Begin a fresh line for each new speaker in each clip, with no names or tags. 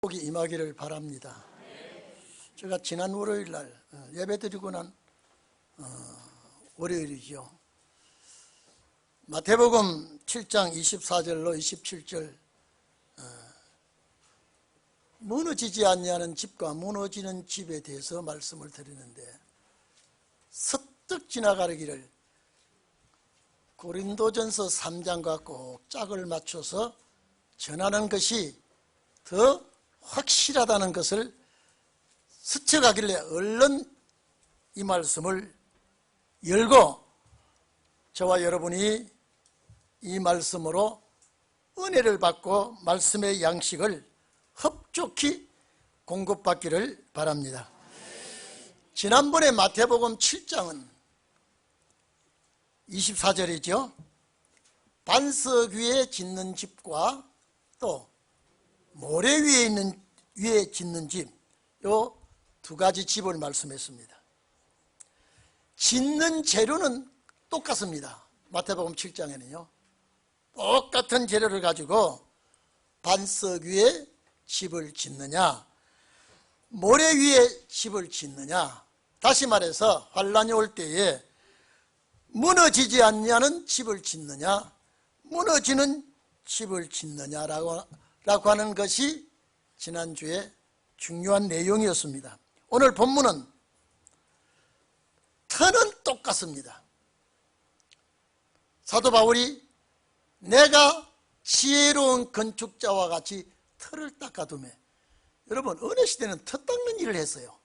복이 임하기를 바랍니다. 제가 지난 월요일 날 예배드리고 난 월요일이죠. 마태복음 7장 24절로 27절 무너지지 아니하는 집과 무너지는 집에 대해서 말씀을 드리는데, 서뜩 지나가기를 고린도전서 3장과 꼭 짝을 맞춰서 전하는 것이 더 확실하다는 것을 스쳐가길래 얼른 이 말씀을 열고 저와 여러분이 이 말씀으로 은혜를 받고 말씀의 양식을 흡족히 공급받기를 바랍니다. 지난번에 마태복음 7장은 24절이죠. 반석 위에 짓는 집과 또 모래 위에 짓는 집, 요 두 가지 집을 말씀했습니다. 짓는 재료는 똑같습니다. 마태복음 7장에는요 똑같은 재료를 가지고 반석 위에 집을 짓느냐, 모래 위에 집을 짓느냐, 다시 말해서 환란이 올 때에 무너지지 않냐는 집을 짓느냐, 무너지는 집을 짓느냐라고 하는 것이 지난주에 중요한 내용이었습니다. 오늘 본문은 터는 똑같습니다. 사도 바울이 내가 지혜로운 건축자와 같이 터를 닦아두매. 여러분, 어느 시대는 터 닦는 일을 했어요.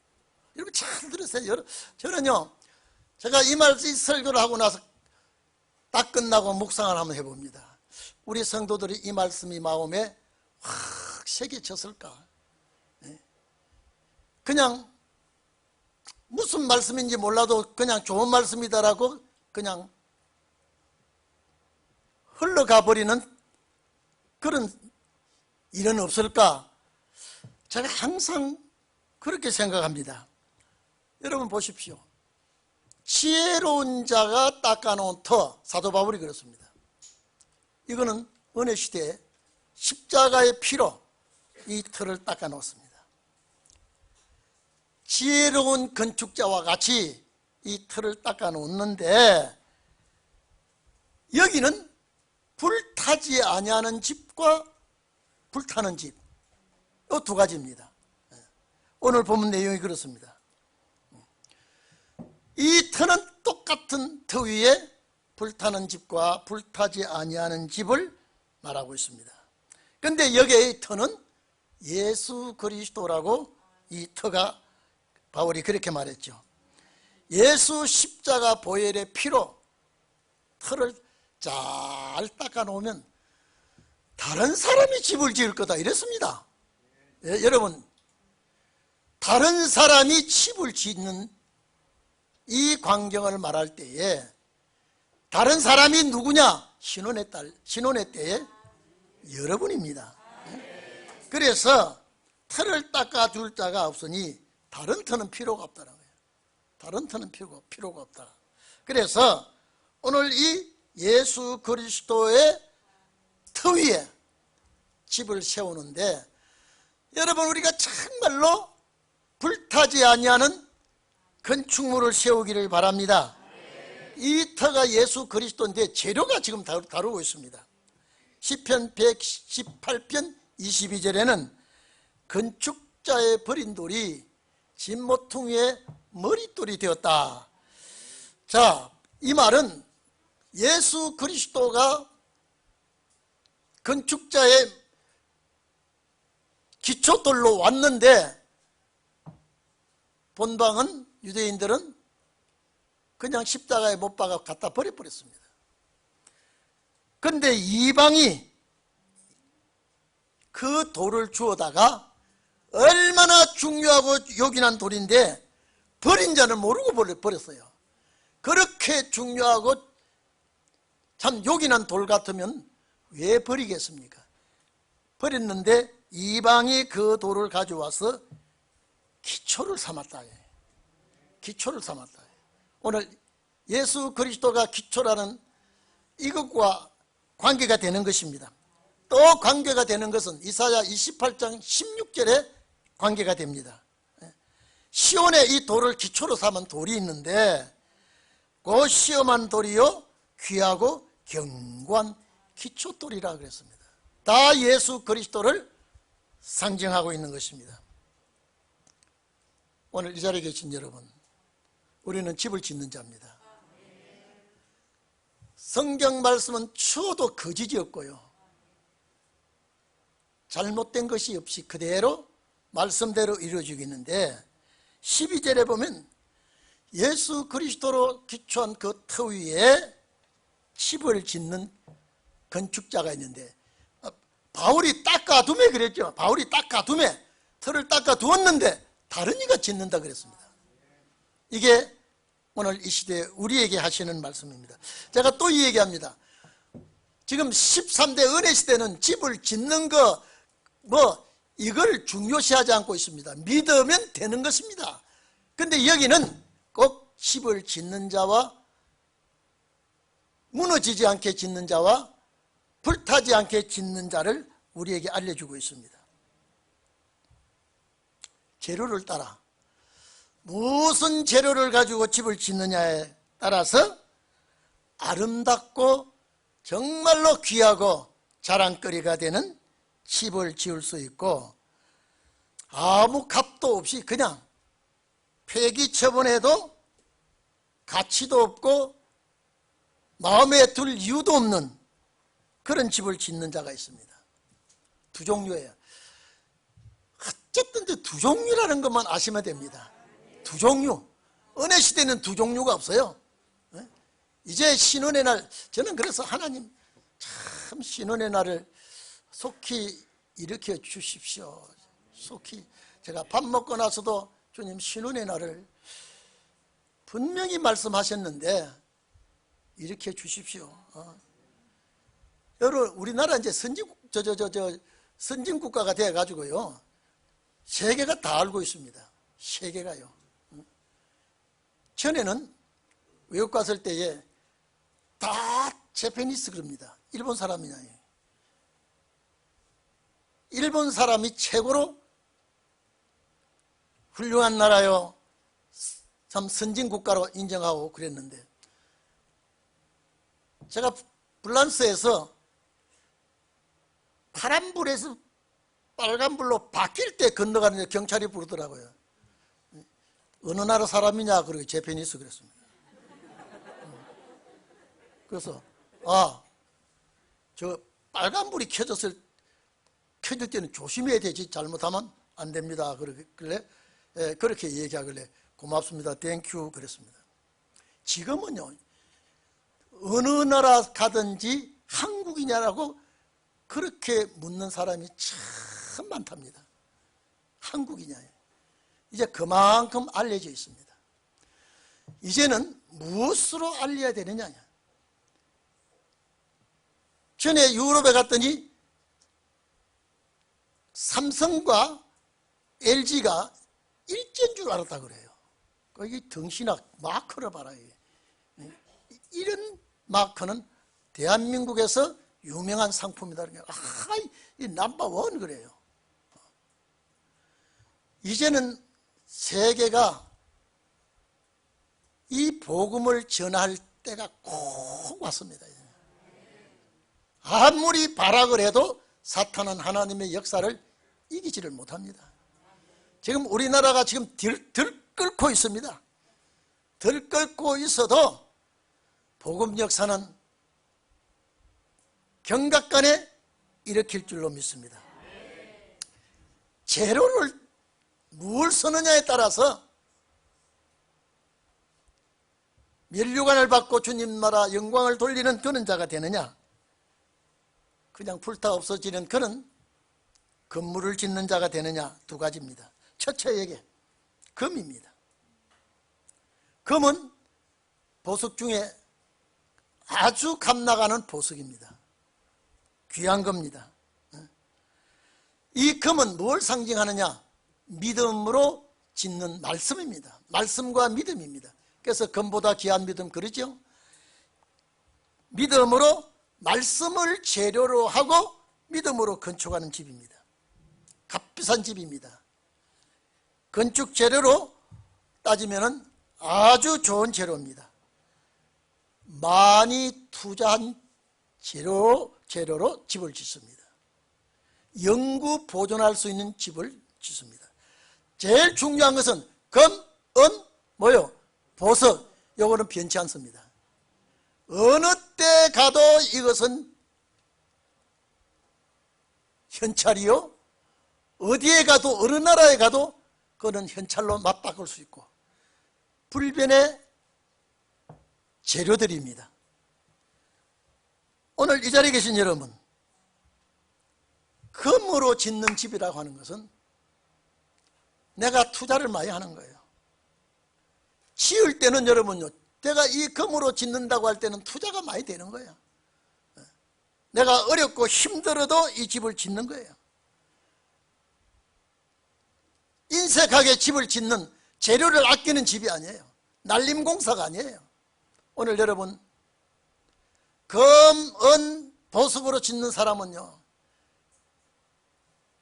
여러분 잘 들으세요. 저는요, 제가 이 말씀 설교를 하고 나서 딱 끝나고 묵상을 한번 해봅니다. 우리 성도들이 이 말씀이 마음에 확 새겨졌을까? 그냥 무슨 말씀인지 몰라도 그냥 좋은 말씀이다라고 그냥 흘러가 버리는 그런 일은 없을까? 제가 항상 그렇게 생각합니다. 여러분 보십시오. 지혜로운 자가 닦아놓은 터, 사도 바울이 그렇습니다. 이거는 은혜 시대에 십자가의 피로 이 터를 닦아놓습니다. 지혜로운 건축자와 같이 이 터를 닦아놓는데, 여기는 불타지 아니하는 집과 불타는 집, 이 두 가지입니다. 오늘 본문 내용이 그렇습니다. 이 터는 똑같은 터 위에 불타는 집과 불타지 아니하는 집을 말하고 있습니다. 그런데 여기의 터는 예수 그리스도라고, 이 터가 바울이 그렇게 말했죠. 예수 십자가 보혈의 피로 터를 잘 닦아놓으면 다른 사람이 집을 지을 거다 이랬습니다. 여러분, 다른 사람이 집을 짓는 이 광경을 말할 때에 다른 사람이 누구냐? 신혼의 때에 여러분입니다. 그래서 터를 닦아줄 자가 없으니 다른 터는 필요가 없다는 거예요. 다른 터는 필요가 없다. 그래서 오늘 이 예수 그리스도의 터 위에 집을 세우는데, 여러분 우리가 정말로 불타지 아니하는 건축물을 세우기를 바랍니다. 이 터가 예수 그리스도인데 재료가 지금 다루고 있습니다. 시편 118편 22절에는 건축자의 버린 돌이 진모퉁이의 머릿돌이 되었다. 자, 이 말은 예수 그리스도가 건축자의 기초돌로 왔는데, 본방은 유대인들은 그냥 십자가에 못 박아 갖다 버려버렸습니다. 그런데 이방이 그 돌을 주워다가 얼마나 중요하고 요긴한 돌인데 버린 자는 모르고 버렸어요. 그렇게 중요하고 참 요긴한 돌 같으면 왜 버리겠습니까? 버렸는데 이방이 그 돌을 가져와서 기초를 삼았다. 기초를 삼았다. 오늘 예수 그리스도가 기초라는 이것과 관계가 되는 것입니다. 또 관계가 되는 것은 이사야 28장 16절에 관계가 됩니다. 시온에 이 돌을 기초로 삼은 돌이 있는데 그 시험한 돌이요 귀하고 견고한 기초돌이라 그랬습니다. 다 예수 그리스도를 상징하고 있는 것입니다. 오늘 이 자리에 계신 여러분, 우리는 집을 짓는 자입니다. 성경 말씀은 추워도 거짓이 없고요, 잘못된 것이 없이 그대로 말씀대로 이루어지고 있는데 12절에 보면 예수 그리스도로 기초한 그 터 위에 집을 짓는 건축자가 있는데, 바울이 닦아두매 그랬죠. 바울이 닦아두매, 터를 닦아두었는데 다른 이가 짓는다 그랬습니다. 이게 오늘 이 시대에 우리에게 하시는 말씀입니다. 제가 또 이 얘기합니다. 지금 13대 은혜 시대는 집을 짓는 거 이걸 중요시하지 않고 있습니다. 믿으면 되는 것입니다. 근데 여기는 꼭 집을 짓는 자와 무너지지 않게 짓는 자와 불타지 않게 짓는 자를 우리에게 알려주고 있습니다. 재료를 따라 무슨 재료를 가지고 집을 짓느냐에 따라서 아름답고 정말로 귀하고 자랑거리가 되는 집을 지을 수 있고, 아무 값도 없이 그냥 폐기 처분해도 가치도 없고 마음에 들 이유도 없는 그런 집을 짓는 자가 있습니다. 두 종류예요. 어쨌든 두 종류라는 것만 아시면 됩니다. 두 종류. 은혜 시대는 두 종류가 없어요. 이제 신혼의 날, 저는 그래서 하나님 참 신혼의 날을 속히 일으켜 주십시오. 속히. 제가 밥 먹고 나서도 주님 신혼의 날을 분명히 말씀하셨는데 일으켜 주십시오. 여러분, 우리나라 이제 선진국가가 되어 가지고요, 세계가 다 알고 있습니다. 세계가요. 전에는 외국 갔을 때에 다 재패니스 그럽니다. 일본 사람이냐. 일본 사람이 최고로 훌륭한 나라요, 참 선진국가로 인정하고 그랬는데, 제가 프랑스에서 파란불에서 빨간불로 바뀔 때 건너가는데 경찰이 부르더라고요. 어느 나라 사람이냐 그러고 재패니스 그랬습니다. 그래서 저 빨간불이 켜질 때는 조심해야 되지 잘못하면 안 됩니다. 그러길래 그렇게 얘기하길래 고맙습니다. 땡큐 그랬습니다. 지금은요, 어느 나라 가든지 한국이냐라고 그렇게 묻는 사람이 참 많답니다. 한국이냐. 이제 그만큼 알려져 있습니다. 이제는 무엇으로 알려야 되느냐. 전에 유럽에 갔더니 삼성과 LG가 일제인 줄 알았다 그래요. 거기 등신학 마크를 봐라. 이런 마크는 대한민국에서 유명한 상품이다. 이 넘버원 그래요. 이제는 세계가 이 복음을 전할 때가 꼭 왔습니다. 아무리 발악을 해도 사탄은 하나님의 역사를 이기지를 못합니다. 지금 우리나라가 지금 들끓고 있습니다. 들끓고 있어도 복음 역사는 경각간에 일으킬 줄로 믿습니다. 재료를 무엇을 쓰느냐에 따라서 면류관을 받고 주님 나라 영광을 돌리는 그런 자가 되느냐, 그냥 불타 없어지는 그런 건물을 짓는 자가 되느냐, 두 가지입니다. 첫째에게 금입니다. 금은 보석 중에 아주 값나가는 보석입니다. 귀한 겁니다. 이 금은 뭘 상징하느냐? 믿음으로 짓는 말씀입니다. 말씀과 믿음입니다. 그래서 금보다 귀한 믿음 그러죠? 믿음으로 말씀을 재료로 하고 믿음으로 건축하는 집입니다. 값비싼 집입니다. 건축 재료로 따지면 아주 좋은 재료입니다. 많이 투자한 재료로 집을 짓습니다. 영구 보존할 수 있는 집을 짓습니다. 제일 중요한 것은 금, 은, 뭐요? 보석. 요거는 변치 않습니다. 어느 때 가도 이것은 현찰이요. 어디에 가도 어느 나라에 가도 그거는 현찰로 맞바꿀 수 있고 불변의 재료들입니다. 오늘 이 자리에 계신 여러분, 금으로 짓는 집이라고 하는 것은 내가 투자를 많이 하는 거예요. 지을 때는 여러분요, 내가 이 금으로 짓는다고 할 때는 투자가 많이 되는 거예요. 내가 어렵고 힘들어도 이 집을 짓는 거예요. 인색하게 집을 짓는, 재료를 아끼는 집이 아니에요. 날림공사가 아니에요. 오늘 여러분, 금, 은, 보석으로 짓는 사람은요,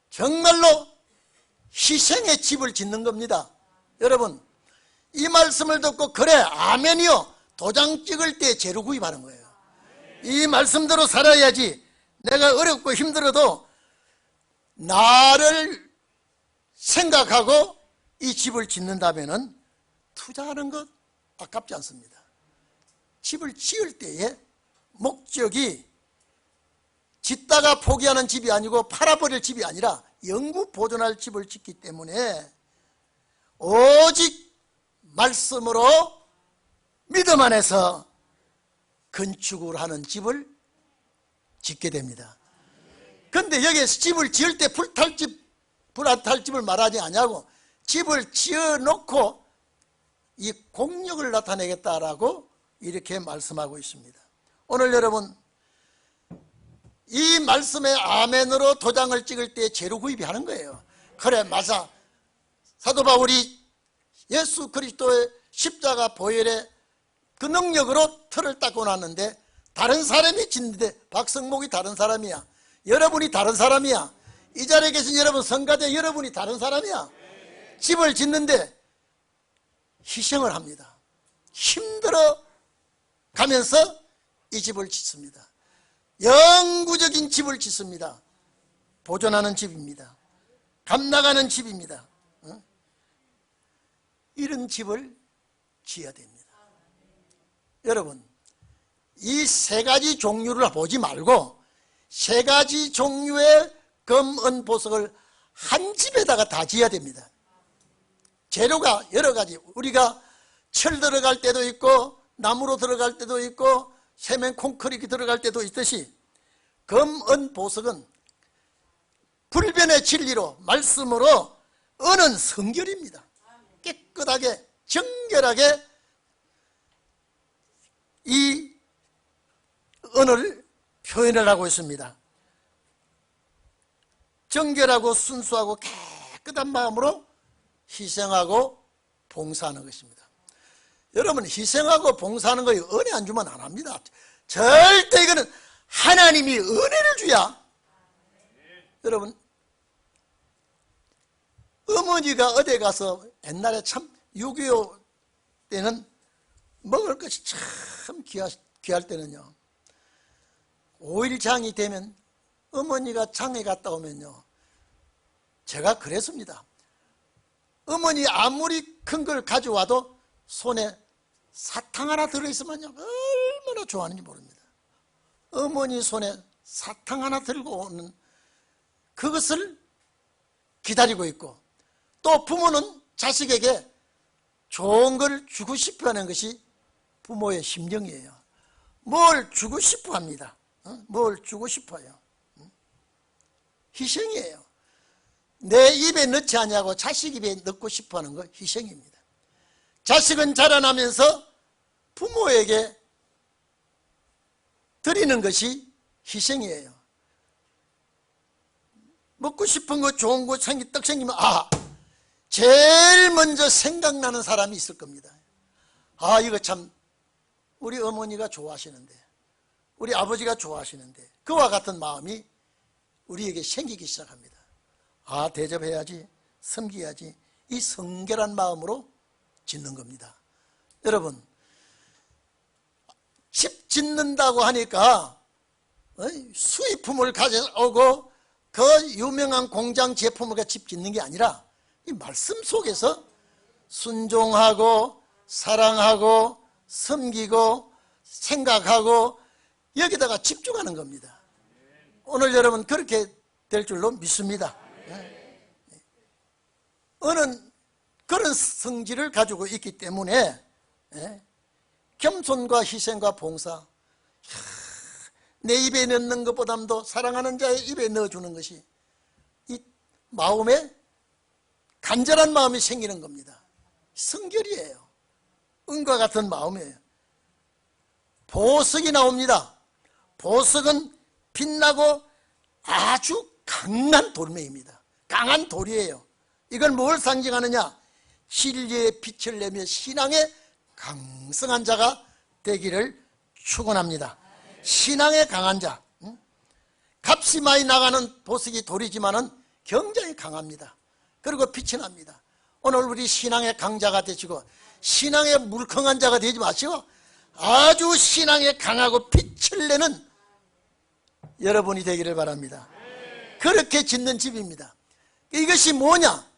정말로 희생의 집을 짓는 겁니다. 여러분, 이 말씀을 듣고 그래 아멘이요, 도장 찍을 때 재료 구입하는 거예요. 이 말씀대로 살아야지. 내가 어렵고 힘들어도 나를 생각하고 이 집을 짓는다면 투자하는 것 아깝지 않습니다. 집을 지을 때의 목적이 짓다가 포기하는 집이 아니고 팔아버릴 집이 아니라 영구 보존할 집을 짓기 때문에 오직 말씀으로 믿음 안에서 건축을 하는 집을 짓게 됩니다. 그런데 여기에서 집을 지을 때 불탈 집, 불 안 탈 집을 말하지 않냐고, 집을 지어놓고 이 공력을 나타내겠다라고 이렇게 말씀하고 있습니다. 오늘 여러분, 이 말씀의 아멘으로 도장을 찍을 때 재료 구입이 하는 거예요. 그래 맞아, 사도 바울이 예수 그리스도의 십자가 보혈의 그 능력으로 틀을 닦고 났는데 다른 사람이 짓는데, 박성목이 다른 사람이야, 여러분이 다른 사람이야, 이 자리에 계신 여러분 성가대 여러분이 다른 사람이야. 집을 짓는데 희생을 합니다. 힘들어 가면서 이 집을 짓습니다. 영구적인 집을 짓습니다. 보존하는 집입니다. 감나가는 집입니다. 이런 집을 지어야 됩니다. 여러분, 이 세 가지 종류를 보지 말고 세 가지 종류의 금, 은, 보석을 한 집에다가 다 지어야 됩니다. 재료가 여러 가지, 우리가 철 들어갈 때도 있고 나무로 들어갈 때도 있고 세면 콘크리트 들어갈 때도 있듯이 금, 은, 보석은 불변의 진리로 말씀으로, 은은 성결입니다. 깨끗하게 정결하게 이 은을 표현을 하고 있습니다. 정결하고 순수하고 깨끗한 마음으로 희생하고 봉사하는 것입니다. 여러분, 희생하고 봉사하는 거 은혜 안 주면 안 합니다. 절대 이거는 하나님이 은혜를 줘야. 여러분, 어머니가 어디 가서 옛날에 참 6.25 때는 먹을 것이 참 귀할 때는요, 5일장이 되면 어머니가 장에 갔다 오면요, 제가 그랬습니다. 어머니 아무리 큰 걸 가져와도 손에 사탕 하나 들어있으면요 얼마나 좋아하는지 모릅니다. 어머니 손에 사탕 하나 들고 오는 그것을 기다리고 있고, 또 부모는 자식에게 좋은 걸 주고 싶어 하는 것이 부모의 심정이에요. 뭘 주고 싶어 합니다. 뭘 주고 싶어요. 희생이에요. 내 입에 넣지 않냐고 자식 입에 넣고 싶어 하는 거 희생입니다. 자식은 자라나면서 부모에게 드리는 것이 희생이에요. 먹고 싶은 거 좋은 거 떡 생기면 제일 먼저 생각나는 사람이 있을 겁니다. 이거 참 우리 어머니가 좋아하시는데, 우리 아버지가 좋아하시는데, 그와 같은 마음이 우리에게 생기기 시작합니다. 아, 대접해야지, 섬겨야지, 이 성결한 마음으로 짓는 겁니다. 여러분, 집 짓는다고 하니까 수입품을 가져오고 그 유명한 공장 제품을 집 짓는 게 아니라 이 말씀 속에서 순종하고 사랑하고 섬기고 생각하고 여기다가 집중하는 겁니다. 오늘 여러분 그렇게 될 줄로 믿습니다. 어느 그런 성질을 가지고 있기 때문에 겸손과 희생과 봉사, 내 입에 넣는 것보다도 사랑하는 자의 입에 넣어주는 것이 이 마음에 간절한 마음이 생기는 겁니다. 성결이에요. 은과 같은 마음이에요. 보석이 나옵니다. 보석은 빛나고 아주 강한 돌멩이입니다. 강한 돌이에요. 이걸 뭘 상징하느냐? 진리의 빛을 내며 신앙의 강성한 자가 되기를 축원합니다. 신앙의 강한 자, 값이 많이 나가는 보석이 돌이지만은 굉장히 강합니다. 그리고 빛이 납니다. 오늘 우리 신앙의 강자가 되시고 신앙의 물컹한 자가 되지 마시고 아주 신앙에 강하고 빛을 내는 여러분이 되기를 바랍니다. 그렇게 짓는 집입니다. 이것이 뭐냐?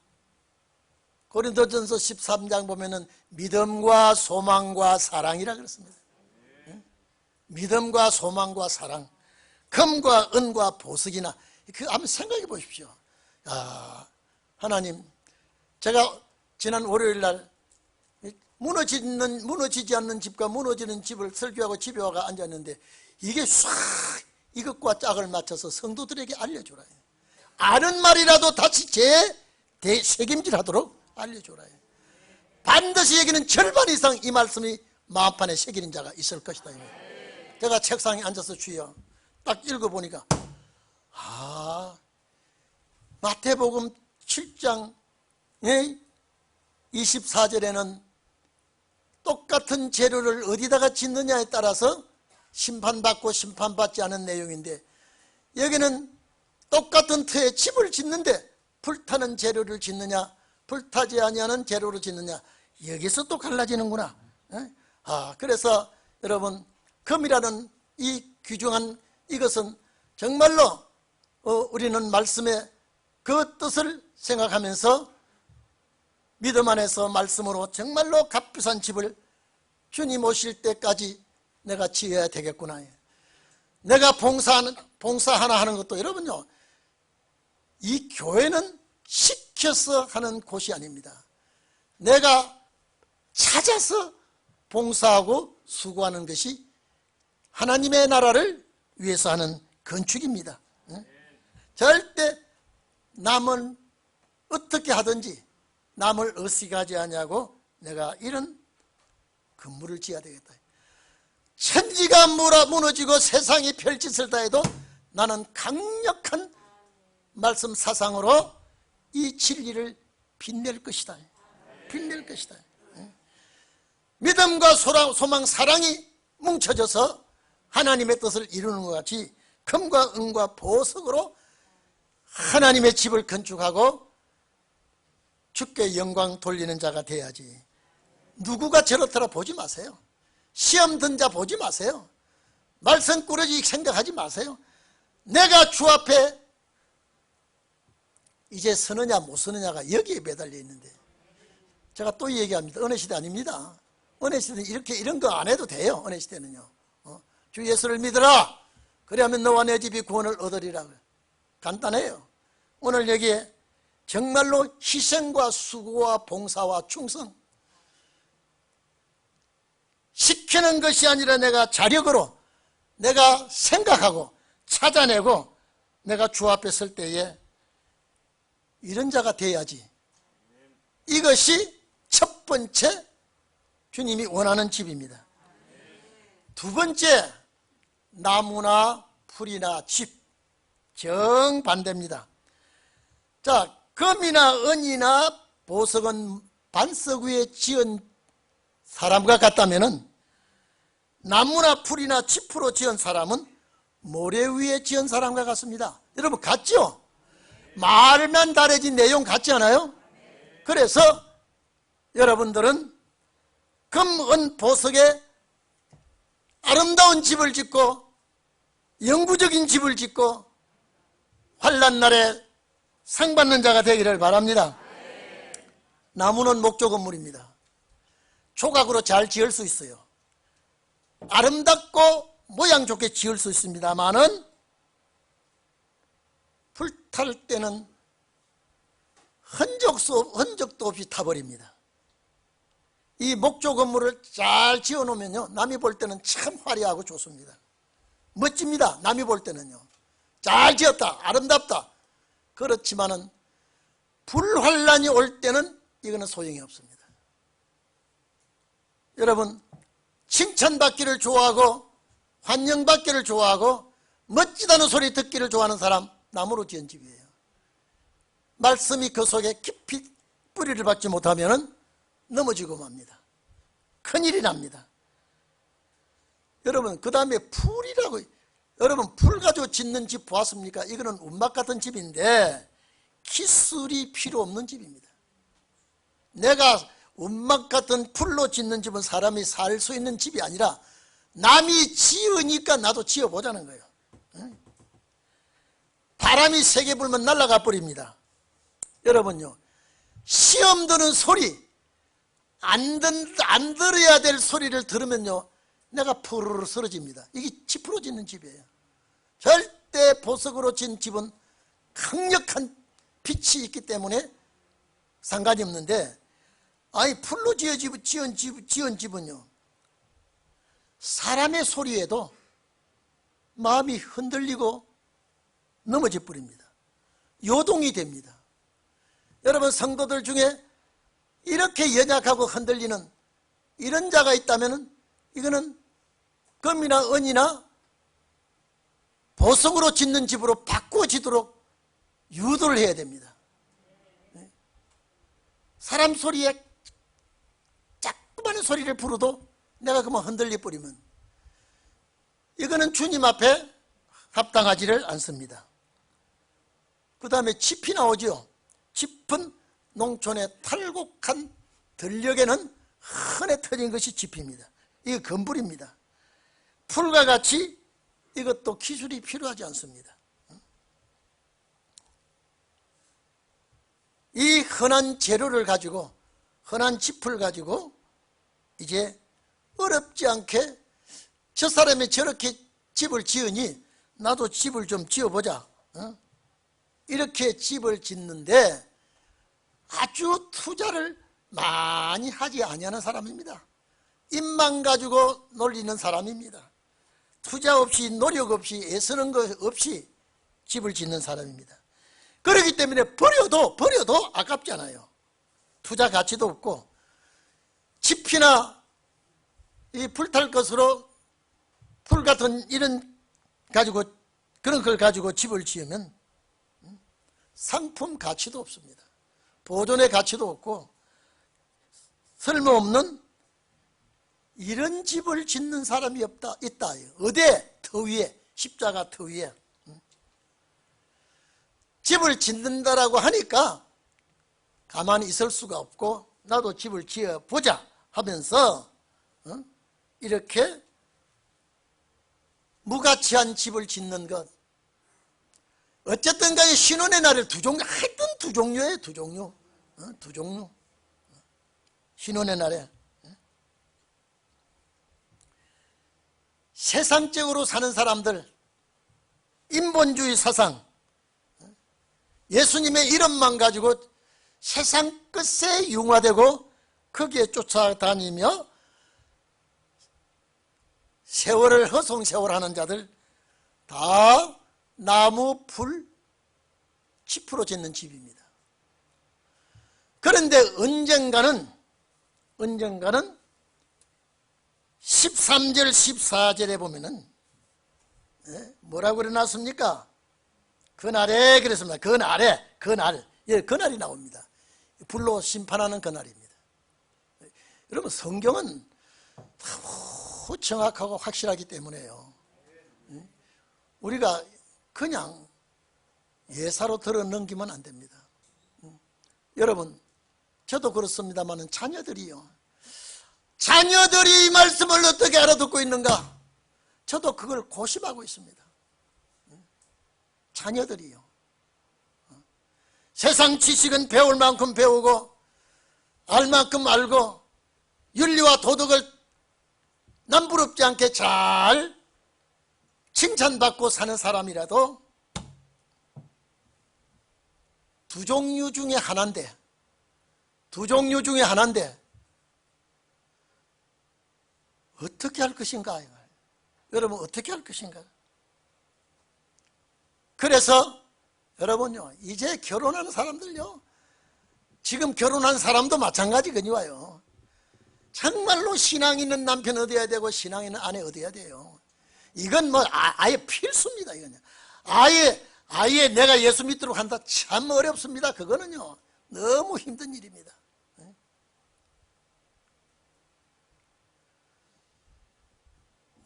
고린도전서 13장 보면은 믿음과 소망과 사랑이라 그랬습니다. 믿음과 소망과 사랑, 금과 은과 보석이나 그 한번 생각해 보십시오. 아, 하나님, 제가 지난 월요일 날 무너지지 않는 집과 무너지는 집을 설교하고 집에 와가 앉았는데 이게 싹 이것과 짝을 맞춰서 성도들에게 알려주라. 아는 말이라도 다시 새김질하도록 알려주라. 반드시 여기는 절반 이상 이 말씀이 마음판에 새기는 자가 있을 것이다. 제가 책상에 앉아서 주여 딱 읽어보니까 마태복음 7장 24절에는 똑같은 재료를 어디다가 짓느냐에 따라서 심판받고 심판받지 않은 내용인데 여기는 똑같은 터에 집을 짓는데 불타는 재료를 짓느냐 불타지 아니하는 재료를 짓느냐 여기서 또 갈라지는구나. 그래서 여러분 금이라는 이 귀중한 이것은 정말로 우리는 말씀의 그 뜻을 생각하면서 믿음 안에서 말씀으로 정말로 값비싼 집을 주님 오실 때까지 내가 지어야 되겠구나. 내가 봉사 하나 하는 것도 여러분요, 이 교회는 시켜서 하는 곳이 아닙니다. 내가 찾아서 봉사하고 수고하는 것이 하나님의 나라를 위해서 하는 건축입니다. 절대 남은 어떻게 하든지 남을 의식하지 않냐고 내가 이런 건물을 지어야 되겠다. 천지가 무너지고 세상이 별짓을 다 해도 나는 강력한 말씀 사상으로 이 진리를 빛낼 것이다. 빛낼 것이다. 믿음과 소망, 사랑이 뭉쳐져서 하나님의 뜻을 이루는 것 같이 금과 은과 보석으로 하나님의 집을 건축하고 주께 영광 돌리는 자가 돼야지. 누구가 저렇더라 보지 마세요. 시험 든 자 보지 마세요. 말썽 꾸러지 생각하지 마세요. 내가 주 앞에 이제 서느냐 못 서느냐가 여기에 매달려 있는데, 제가 또 얘기합니다. 어느 시대 아닙니다. 어느 시대는 이런 거 안 해도 돼요. 어느 시대는요. 주 예수를 믿으라. 그래야면 너와 내 집이 구원을 얻으리라. 간단해요. 오늘 여기에 정말로 희생과 수고와 봉사와 충성 시키는 것이 아니라 내가 자력으로 내가 생각하고 찾아내고 내가 주 앞에 설 때에 이런 자가 돼야지. 이것이 첫 번째 주님이 원하는 집입니다. 두 번째, 나무나 풀이나 집 정반대입니다. 자, 금이나 은이나 보석은 반석 위에 지은 사람과 같다면은 나무나 풀이나 짚으로 지은 사람은 모래 위에 지은 사람과 같습니다. 여러분 같죠? 말만 다르지 내용 같지 않아요? 그래서 여러분들은 금, 은, 보석에 아름다운 집을 짓고 영구적인 집을 짓고 환난 날에 상 받는 자가 되기를 바랍니다. 나무는 목조 건물입니다. 조각으로 잘 지을 수 있어요. 아름답고 모양 좋게 지을 수 있습니다만은 불탈 때는 흔적도 없이 타버립니다. 이 목조 건물을 잘 지어 놓으면요, 남이 볼 때는 참 화려하고 좋습니다. 멋집니다. 남이 볼 때는요. 잘 지었다, 아름답다. 그렇지만은 불환란이 올 때는 이거는 소용이 없습니다. 여러분, 칭찬받기를 좋아하고 환영받기를 좋아하고 멋지다는 소리 듣기를 좋아하는 사람, 나무로 지은 집이에요. 말씀이 그 속에 깊이 뿌리를 받지 못하면 넘어지고 맙니다. 큰일이 납니다. 여러분, 그 다음에 풀이라고, 여러분 풀 가지고 짓는 집 보았습니까? 이거는 운막 같은 집인데 기술이 필요 없는 집입니다. 내가 운막 같은 풀로 짓는 집은 사람이 살 수 있는 집이 아니라 남이 지으니까 나도 지어보자는 거예요. 바람이 세게 불면 날아가 버립니다. 여러분요, 시험 드는 소리, 안 들어야 될 소리를 들으면요, 내가 푸르르 쓰러집니다. 이게 짚으로 짓는 집이에요. 절대 보석으로 짓는 집은 강력한 빛이 있기 때문에 상관이 없는데, 아니 풀로 지은 집은요, 사람의 소리에도 마음이 흔들리고 넘어져 버립니다. 요동이 됩니다. 여러분, 성도들 중에 이렇게 연약하고 흔들리는 이런 자가 있다면 이거는 금이나 은이나 보석으로 짓는 집으로 바꾸어지도록 유도를 해야 됩니다. 사람 소리에 자꾸만 소리를 부르도 내가 그만 흔들려 버리면 이거는 주님 앞에 합당하지를 않습니다. 그 다음에 짚이 나오죠. 짚은 농촌의 탈곡한 들녘에는 흔해 터진 것이 짚입니다. 이거 건불입니다. 풀과 같이 이것도 기술이 필요하지 않습니다. 이 흔한 재료를 가지고, 흔한 짚을 가지고 이제 어렵지 않게 저 사람이 저렇게 집을 지으니 나도 집을 좀 지어보자, 이렇게 집을 짓는데 아주 투자를 많이 하지 아니하는 사람입니다. 입만 가지고 놀리는 사람입니다. 투자 없이, 노력 없이, 애쓰는 것 없이 집을 짓는 사람입니다. 그렇기 때문에 버려도 아깝잖아요. 투자 가치도 없고, 짚이나 이 불탈 것으로 풀 같은 이런 가지고, 그런 걸 가지고 집을 지으면 상품 가치도 없습니다. 보존의 가치도 없고 쓸모없는 이런 집을 짓는 사람이 있다. 어디에? 터 위에, 십자가 터 위에. 집을 짓는다라고 하니까 가만히 있을 수가 없고, 나도 집을 지어보자 하면서 이렇게 무가치한 집을 짓는 것. 어쨌든 간에 신혼의 날을 두 종류, 하여튼 두 종류예요. 두 종류. 신혼의 날에 세상적으로 사는 사람들, 인본주의 사상, 예수님의 이름만 가지고 세상 끝에 융화되고 거기에 쫓아다니며 세월을 허송세월하는 자들, 다 나무, 풀, 짚으로 짓는 집입니다. 그런데 언젠가는 13절 14절에 보면은 뭐라고 그려놨습니까? 그날에 그랬습니다. 그날이 나옵니다. 불로 심판하는 그날입니다. 여러분, 성경은 정확하고 확실하기 때문에요. 우리가 그냥 예사로 들어 넘기면 안 됩니다. 여러분, 저도 그렇습니다만 자녀들이요, 자녀들이 이 말씀을 어떻게 알아듣고 있는가, 저도 그걸 고심하고 있습니다. 자녀들이요, 세상 지식은 배울 만큼 배우고 알 만큼 알고 윤리와 도덕을 남부럽지 않게 잘 칭찬받고 사는 사람이라도 두 종류 중에 하나인데 어떻게 할 것인가? 여러분, 어떻게 할 것인가? 그래서 여러분요, 이제 결혼하는 사람들요, 지금 결혼한 사람도 마찬가지거니와요. 정말로 신앙 있는 남편 얻어야 되고 신앙 있는 아내 얻어야 돼요. 이건 뭐 아예 필수입니다. 이건 아예 내가 예수 믿도록 한다, 참 어렵습니다. 그거는요 너무 힘든 일입니다.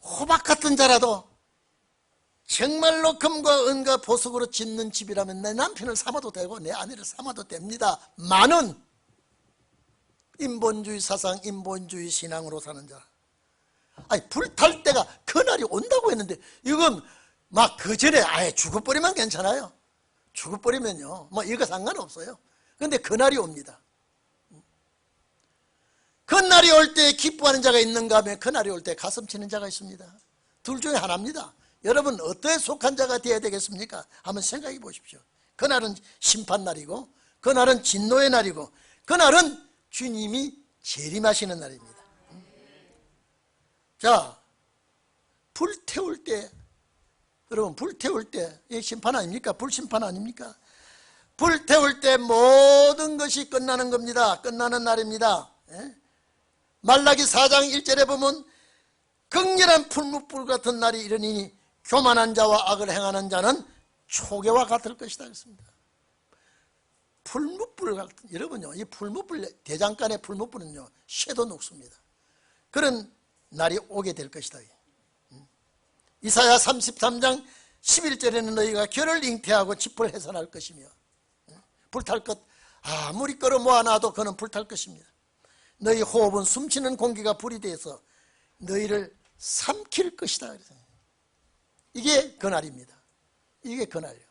호박 같은 자라도 정말로 금과 은과 보석으로 짓는 집이라면 내 남편을 삼아도 되고 내 아내를 삼아도 됩니다. 많은 인본주의 사상, 인본주의 신앙으로 사는 자, 아니 불탈 때가 그날이 온다고 했는데, 이건 막 그 전에 아예 죽어버리면 괜찮아요. 죽어버리면요 뭐 이거 상관없어요. 근데 그날이 옵니다. 그날이 올 때 기뻐하는 자가 있는가 하면 그날이 올 때 가슴 치는 자가 있습니다. 둘 중에 하나입니다. 여러분 어떠에 속한 자가 되어야 되겠습니까? 한번 생각해 보십시오. 그날은 심판날이고 그날은 진노의 날이고 그날은 주님이 재림하시는 날입니다. 자, 불태울 때, 여러분 불태울 때 이게 심판 아닙니까? 불심판 아닙니까? 불태울 때 모든 것이 끝나는 겁니다. 끝나는 날입니다. 말라기 4장 1절에 보면 극렬한 풀무불 같은 날이 이르니 교만한 자와 악을 행하는 자는 초계와 같을 것이다 그랬습니다. 풀무불 같은, 여러분요, 이 풀무불, 대장간의 풀무불은요 쇠도 녹습니다. 그런 날이 오게 될 것이다. 이사야 33장 11절에는 너희가 결을 잉태하고 짚을 해산할 것이며 불탈 것 아무리 끌어 모아놔도 그는 불탈 것입니다. 너희 호흡은 숨쉬는 공기가 불이 돼서 너희를 삼킬 것이다. 이게 그날입니다. 이게 그날이에요.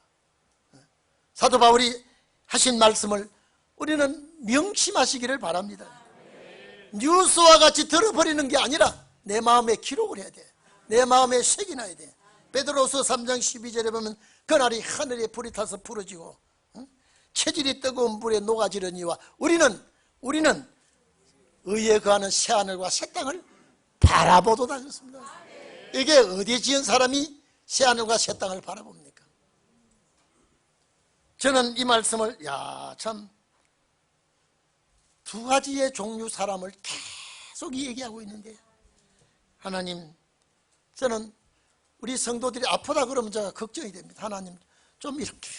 사도 바울이 하신 말씀을 우리는 명심하시기를 바랍니다. 뉴스와 같이 들어버리는 게 아니라 내 마음에 기록을 해야 돼. 내 마음에 새겨놔야 돼. 베드로서 3장 12절에 보면 그날이 하늘에 불이 타서 부러지고 체질이 뜨거운 불에 녹아지려니와 우리는 의에 거하는 새하늘과 새 땅을 바라보도다 그랬습니다. 이게 어디 지은 사람이 새하늘과 새 땅을 바라봅니까? 저는 이 말씀을 참 두 가지의 종류 사람을 계속 얘기하고 있는데, 하나님, 저는 우리 성도들이 아프다 그러면 제가 걱정이 됩니다. 하나님 좀 이렇게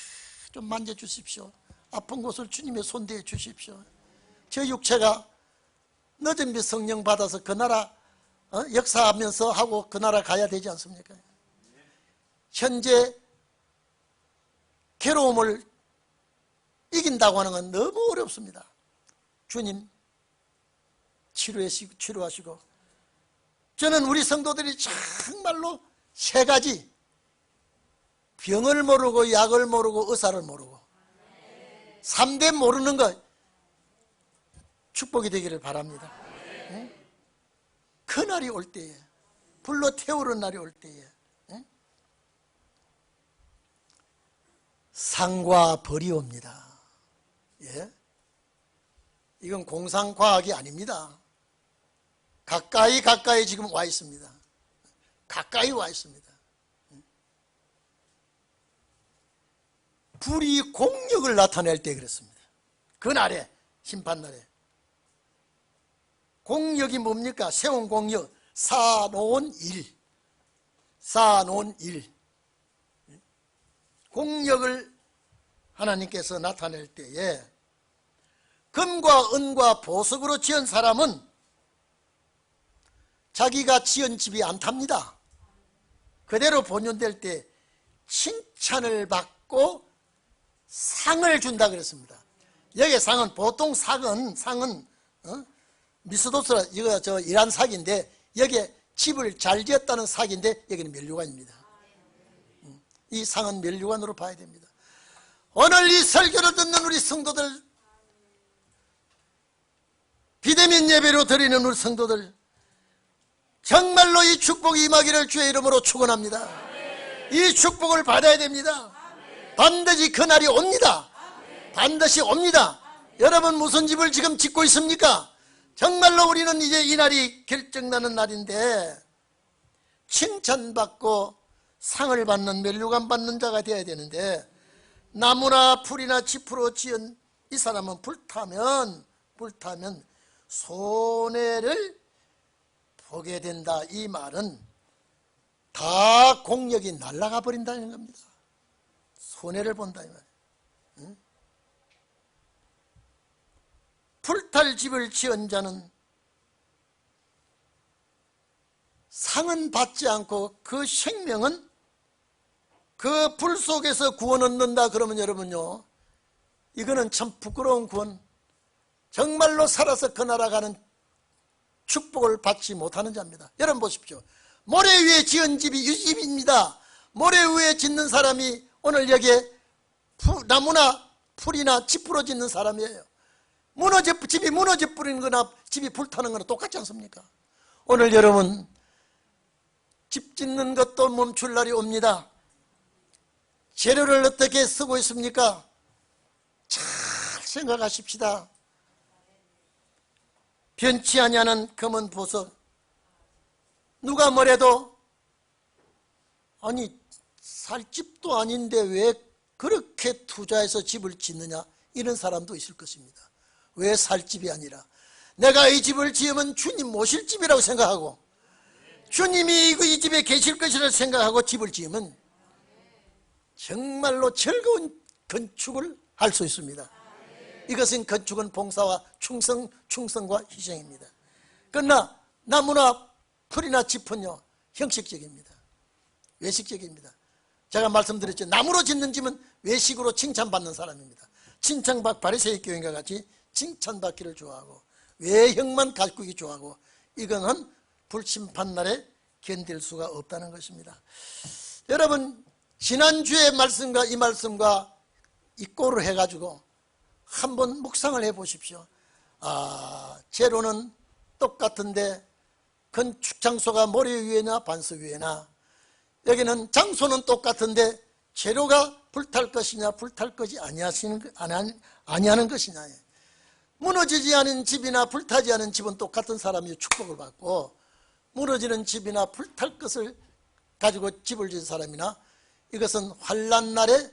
좀 만져주십시오. 아픈 곳을 주님의 손대해 주십시오. 저 육체가 늦은 비 성령 받아서 그 나라 역사하면서 하고 그 나라 가야 되지 않습니까? 현재 괴로움을 이긴다고 하는 건 너무 어렵습니다. 주님 치료하시고 저는 우리 성도들이 정말로 세 가지, 병을 모르고 약을 모르고 의사를 모르고 3대 모르는 것 축복이 되기를 바랍니다. 그 날이 올 때에, 불로 태우는 날이 올 때에 상과 벌이 옵니다. 이건 공상과학이 아닙니다. 가까이 지금 와 있습니다. 가까이 와 있습니다. 불이 공력을 나타낼 때 그랬습니다. 그날에, 심판날에. 공력이 뭡니까? 세운 공력, 쌓아놓은 일. 공력을 하나님께서 나타낼 때에 금과 은과 보석으로 지은 사람은 자기가 지은 집이 안 탑니다. 그대로 본연될 때 칭찬을 받고 상을 준다 그랬습니다. 여기 상은 보통 상은 미스도스라 이거 저 이란 삭인데 여기에 집을 잘 지었다는 삭인데 여기는 면류관입니다. 이 상은 면류관으로 봐야 됩니다. 오늘 이 설교를 듣는 우리 성도들, 비대면 예배로 드리는 우리 성도들, 정말로 이 축복이 임하기를 주의 이름으로 축원합니다. 이 축복을 받아야 됩니다. 반드시 그날이 옵니다. 반드시 옵니다. 여러분 무슨 집을 지금 짓고 있습니까? 정말로 우리는 이제 이 날이 결정나는 날인데 칭찬받고 상을 받는, 면류관 받는 자가 되어야 되는데, 나무나 풀이나 짚으로 지은 이 사람은 불타면 손해를 보게 된다. 이 말은 다 공력이 날아가 버린다는 겁니다. 손해를 본다 이 말이에요. 응? 불탈 집을 지은 자는 상은 받지 않고 그 생명은 그 불 속에서 구원 얻는다. 그러면 여러분요, 이거는 참 부끄러운 구원, 정말로 살아서 그 나라 가는 축복을 받지 못하는 자입니다. 여러분 보십시오. 모래 위에 지은 집이 이 집입니다. 모래 위에 짓는 사람이 오늘 여기에 나무나 풀이나 짚으로 짓는 사람이에요. 집이 무너져 버리는 거나 집이 불타는 거나 똑같지 않습니까? 오늘 여러분 집 짓는 것도 멈출 날이 옵니다. 재료를 어떻게 쓰고 있습니까? 잘 생각하십시다. 변치 아니하는 검은 보석, 누가 뭐래도 아니 살 집도 아닌데 왜 그렇게 투자해서 집을 짓느냐, 이런 사람도 있을 것입니다. 왜 살 집이 아니라 내가 이 집을 지으면 주님 모실 집이라고 생각하고 주님이 이 집에 계실 것이라 생각하고 집을 지으면 정말로 즐거운 건축을 할 수 있습니다. 이것은 건축은 봉사와 충성과 희생입니다. 그러나 나무나 풀이나 짚은요 형식적입니다. 외식적입니다. 제가 말씀드렸죠. 나무로 짓는 집은 외식으로 칭찬받는 사람입니다. 칭찬받 바리새인 교인과 같이 칭찬받기를 좋아하고 외형만 가꾸기 좋아하고, 이거는 불심판날에 견딜 수가 없다는 것입니다. 여러분 지난주의 말씀과 이 말씀과 이 꼴을 해가지고 한번 묵상을 해보십시오. 재료는 똑같은데 건축 장소가 모래 위에나 반석 위에나, 여기는 장소는 똑같은데 재료가 불탈 것이냐 불탈 것이 아니하는 것이냐. 무너지지 않은 집이나 불타지 않은 집은 똑같은 사람이 축복을 받고, 무너지는 집이나 불탈 것을 가지고 집을 지은 사람이나, 이것은 환난 날에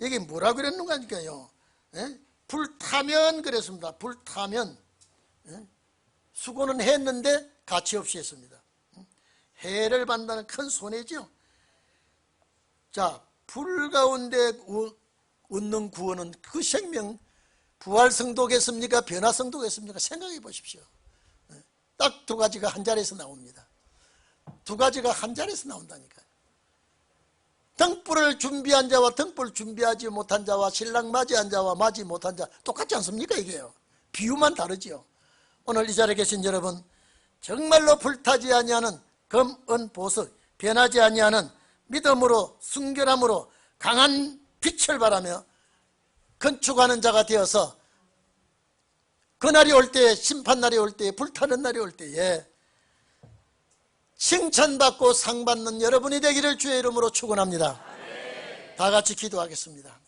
여기 뭐라고 그랬는가니까요. 불타면 그랬습니다. 불타면 수고는 했는데 가치 없이 했습니다. 해를 받는다는 큰 손해죠. 자, 불 가운데 얻는 구원은 그 생명, 부활성도겠습니까? 변화성도겠습니까? 생각해 보십시오. 딱 두 가지가 한 자리에서 나옵니다. 두 가지가 한 자리에서 나온다니까요. 등불을 준비한 자와 등불 준비하지 못한 자와 신랑 맞이한 자와 맞이 못한 자 똑같지 않습니까? 이게요. 비유만 다르지요. 오늘 이 자리에 계신 여러분, 정말로 불타지 아니하는 검, 은, 보석, 변하지 아니하는 믿음으로 순결함으로 강한 빛을 발하며 건축하는 자가 되어서 그날이 올 때에, 심판날이 올 때에, 불타는 날이 올 때에 칭찬받고 상받는 여러분이 되기를 주의 이름으로 축원합니다. 다 같이 기도하겠습니다.